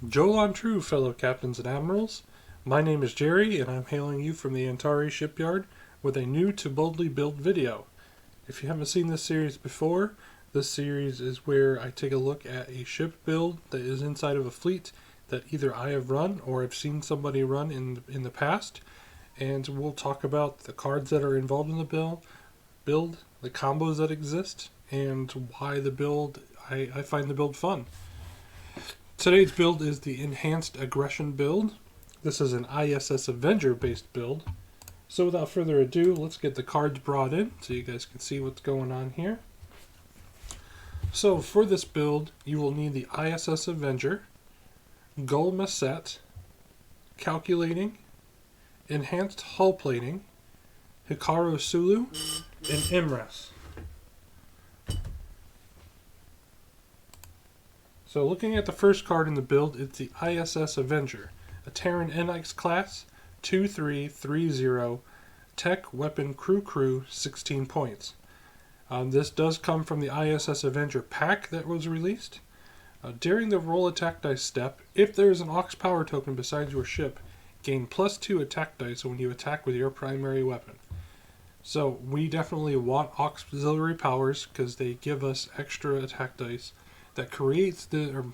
Joe on true, fellow captains and admirals. My name is Jerry, and I'm hailing you from the Antares Shipyard with a new to boldly built video. If you haven't seen this series before, this series is where I take a look at a ship build that is inside of a fleet that either I have run or I've seen somebody run in the past, and we'll talk about the cards that are involved in the build, the combos that exist, and why the build I find the build fun. Today's build is the Enhanced Aggression build. This is an I.S.S. Avenger based build. So without further ado, let's get the cards brought in so you guys can see what's going on here. So for this build, you will need the I.S.S. Avenger, Gul Macet, Calculating, Enhanced Hull Plating, Hikaru Sulu, and I.S.S. So looking at the first card in the build, it's the I.S.S. Avenger, a Terran NX Class, 2330, Tech, Weapon, Crew, 16 points. This does come from the I.S.S. Avenger pack that was released. During the roll attack dice step, if there is an Aux power token beside your ship, gain +2 attack dice when you attack with your primary weapon. So we definitely want auxiliary powers because they give us extra attack dice that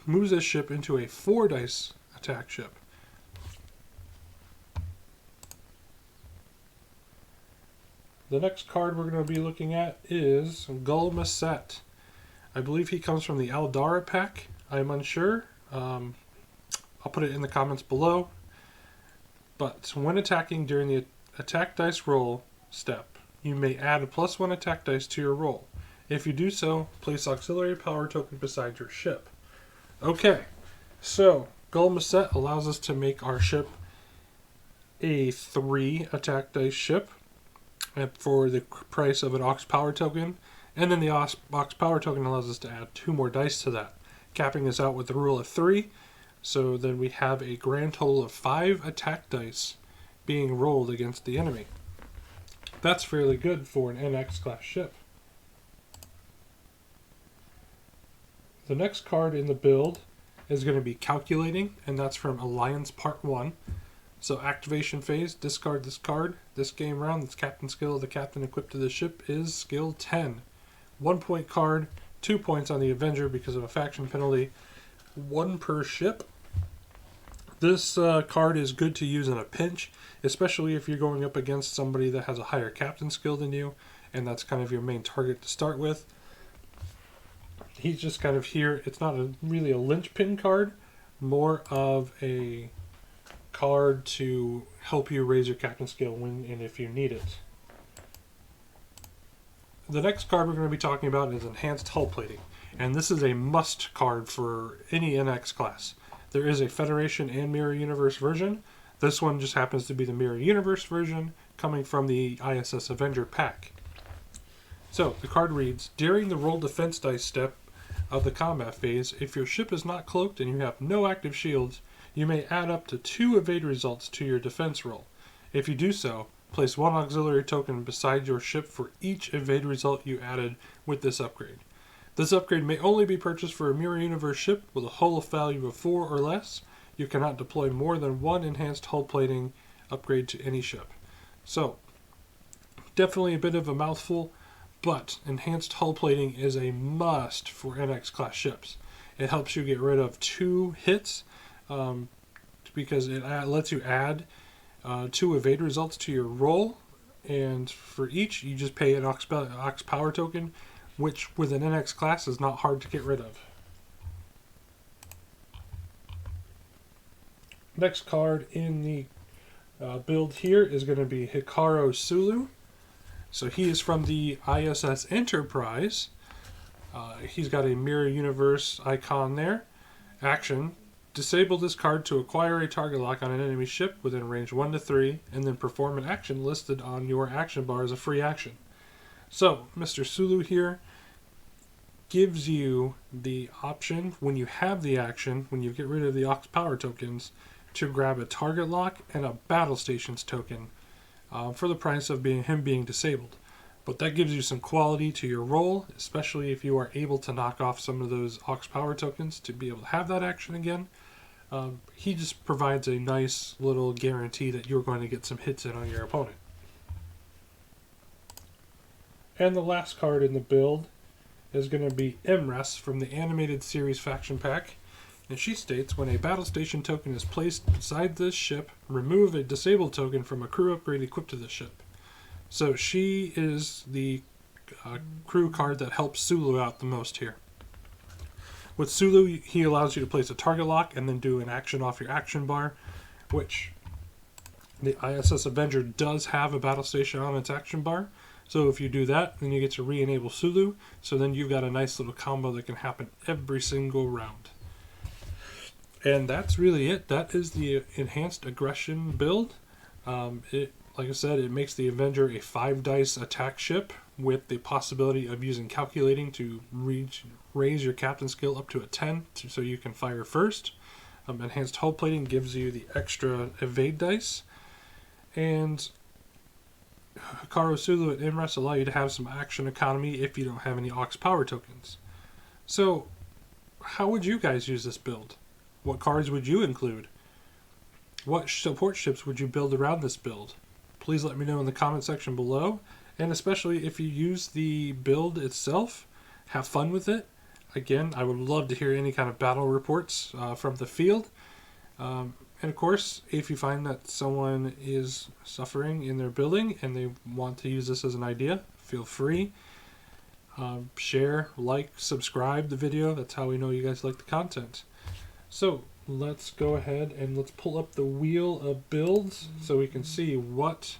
moves this ship into a 4 dice attack ship. The next card we're going to be looking at is Gul Macet. I believe he comes from the Aldara pack. I'm unsure. I'll put it in the comments below. But when attacking during the attack dice roll step, you may add a +1 attack dice to your roll. If you do so, place auxiliary power token beside your ship. Okay, so Gul Macet allows us to make our ship a 3 attack dice ship for the price of an Aux power token, and then the Aux power token allows us to add 2 more dice to that, capping us out with the rule of 3. So then we have a grand total of 5 attack dice being rolled against the enemy. That's fairly good for an NX class ship. The next card in the build is going to be Calculating, and that's from Alliance Part 1. So activation phase, discard this card. This game round, this captain skill of the captain equipped to the ship is skill 10. 1 point card, 2 points on the Avenger because of a faction penalty, 1 per ship. This card is good to use in a pinch, especially if you're going up against somebody that has a higher captain skill than you, and that's kind of your main target to start with. He's just kind of here. It's not really a linchpin card, more of a card to help you raise your captain skill when and if you need it. The next card we're going to be talking about is Enhanced Hull Plating, and this is a must card for any NX class. There is a Federation and Mirror Universe version. This one just happens to be the Mirror Universe version coming from the I.S.S. Avenger pack. So the card reads, during the roll defense dice step of the combat phase, if your ship is not cloaked and you have no active shields, you may add up to 2 evade results to your defense roll. If you do so, place 1 auxiliary token beside your ship for each evade result you added with this upgrade. This upgrade may only be purchased for a Mirror Universe ship with a hull value of 4 or less. You cannot deploy more than 1 enhanced hull plating upgrade to any ship. So, definitely a bit of a mouthful, but enhanced hull plating is a must for NX class ships. It helps you get rid of 2 hits because it lets you add 2 evade results to your roll, and for each you just pay an Aux power token, which with an NX class is not hard to get rid of. Next card in the build here is going to be Hikaru Sulu. So he is from the I.S.S. Enterprise. He's got a Mirror Universe icon there. Action. Disable this card to acquire a target lock on an enemy ship within range 1 to 3, and then perform an action listed on your action bar as a free action. So, Mr. Sulu here gives you the option, when you have the action, when you get rid of the Aux power tokens, to grab a target lock and a battle stations token for the price of him being disabled. But that gives you some quality to your roll, especially if you are able to knock off some of those Aux power tokens to be able to have that action again. He just provides a nice little guarantee that you're going to get some hits in on your opponent. And the last card in the build is going to be I.S.S from the Animated Series Faction Pack. And she states, when a battle station token is placed beside this ship, remove a disabled token from a crew upgrade equipped to the ship. So she is the crew card that helps Sulu out the most here. With Sulu, he allows you to place a target lock and then do an action off your action bar, which the I.S.S. Avenger does have a battle station on its action bar. So if you do that, then you get to re-enable Sulu. So then you've got a nice little combo that can happen every single round. And that's really it. That is the enhanced aggression build. Like I said, it makes the Avenger a 5-dice attack ship with the possibility of using calculating to raise your captain skill up to a 10 so you can fire first. Enhanced hull plating gives you the extra evade dice. And Hikaru Sulu and I.S.S allow you to have some action economy if you don't have any aux power tokens. So, how would you guys use this build? What cards would you include? What support ships would you build around this build? Please let me know in the comment section below. And especially if you use the build itself, have fun with it. Again, I would love to hear any kind of battle reports from the field. And of course, if you find that someone is suffering in their building and they want to use this as an idea, feel free. Share, like, subscribe the video. That's how we know you guys like the content. So let's go ahead and let's pull up the wheel of builds so we can see what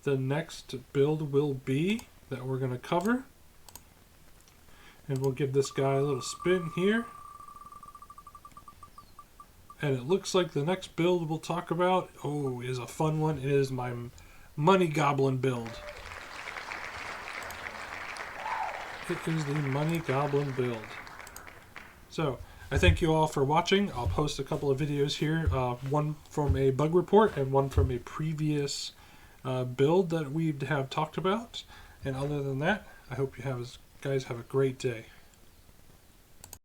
the next build will be that we're going to cover. And we'll give this guy a little spin here. And it looks like the next build we'll talk about, is a fun one. It is my Money Goblin build. It is the Money Goblin build. So, I thank you all for watching. I'll post a couple of videos here, one from a bug report and one from a previous build that we have talked about. And other than that, I hope you guys have a great day.